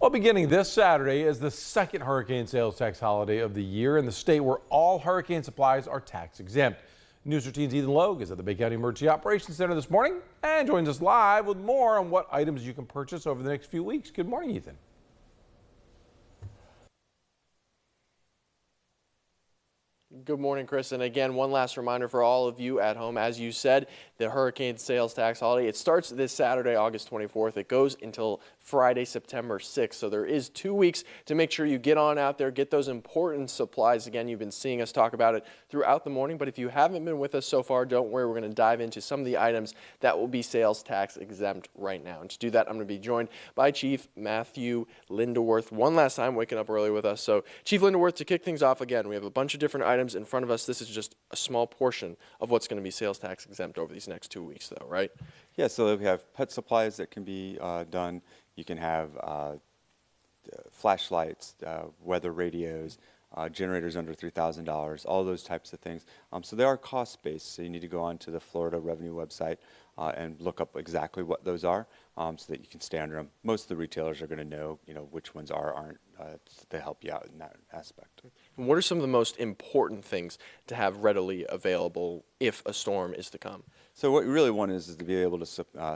Well, beginning this Saturday is the second hurricane sales tax holiday of the year in the state where all hurricane supplies are tax exempt. News 13's Ethan Logue is at the Bay County Emergency Operations Center this morning and joins us live with more on what items you can purchase over the next few weeks. Good morning, Ethan. Good morning, Chris. And again, one last reminder for all of you at home. As you said, the hurricane sales tax holiday, it starts this Saturday, August 24th. It goes until Friday, September 6th. So there is 2 weeks to make sure you get on out there, get those important supplies. Again, you've been seeing us talk about it throughout the morning. But if you haven't been with us so far, don't worry. We're going to dive into some of the items that will be sales tax exempt right now. And to do that, I'm going to be joined by Chief Matthew Lindeworth one last time, waking up early with us. So Chief Lindeworth, to kick things off again, we have a bunch of different items in front of us. This is just a small portion of what's going to be sales tax exempt over these next 2 weeks, though, right? Yeah, so we have pet supplies that can be done. You can have flashlights, weather radios, generators under $3,000, all those types of things. So they are cost-based, so you need to go onto the Florida Revenue website and look up exactly what those are so that you can stay under them. Most of the retailers are going to know, which ones are, aren't, to help you out in that aspect. And what are some of the most important things to have readily available if a storm is to come? So what you really want is to be able to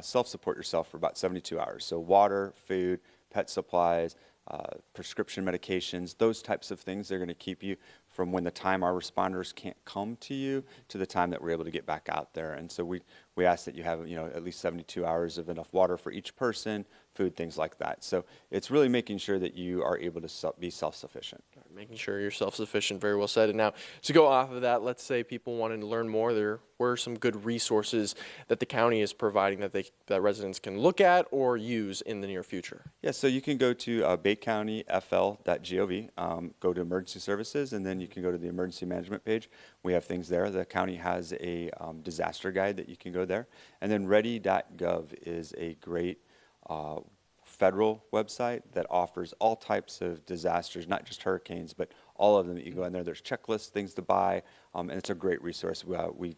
self-support yourself for about 72 hours. So water, food, pet supplies, prescription medications, those types of things, they're going to keep you from when the time our responders can't come to you to the time that we're able to get back out there. And so we ask that you have at least 72 hours of enough water for each person, food, things like that. So it's really making sure that you are able to be self-sufficient. Making sure you're self-sufficient, very well said. And now to go off of that, let's say people wanted to learn more. There were some good resources that the county is providing that residents can look at or use in the near future. Yeah, so you can go to baycountyfl.gov, go to emergency services, and then you can go to the emergency management page. We have things there. The county has a disaster guide that you can go there. And then ready.gov is a great federal website that offers all types of disasters, not just hurricanes, but all of them that you go in there. There's checklists, things to buy, and it's a great resource. We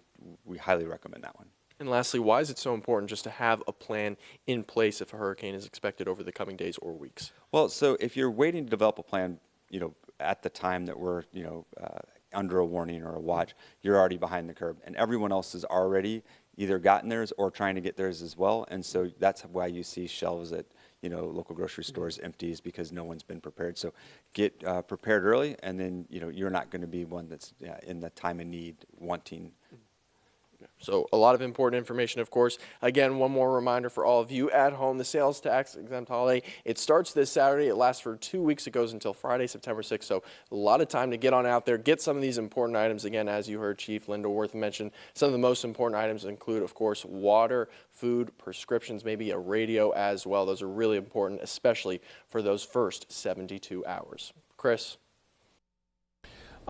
highly recommend that one. And lastly, why is it so important just to have a plan in place if a hurricane is expected over the coming days or weeks? Well, so if you're waiting to develop a plan, at the time that we're, under a warning or a watch, you're already behind the curve, and everyone else has already either gotten theirs or trying to get theirs as well. And so that's why you see shelves at local grocery stores empty, is because no one's been prepared. So get prepared early, and then you're not going to be one that's in the time of need wanting. So a lot of important information, of course. Again, one more reminder for all of you at home, the sales tax exempt holiday, it starts this Saturday. It lasts for 2 weeks. It goes until Friday, September 6th. So a lot of time to get on out there, get some of these important items. Again, as you heard Chief Lindeworth mention, some of the most important items include, of course, water, food, prescriptions, maybe a radio as well. Those are really important, especially for those first 72 hours. Chris?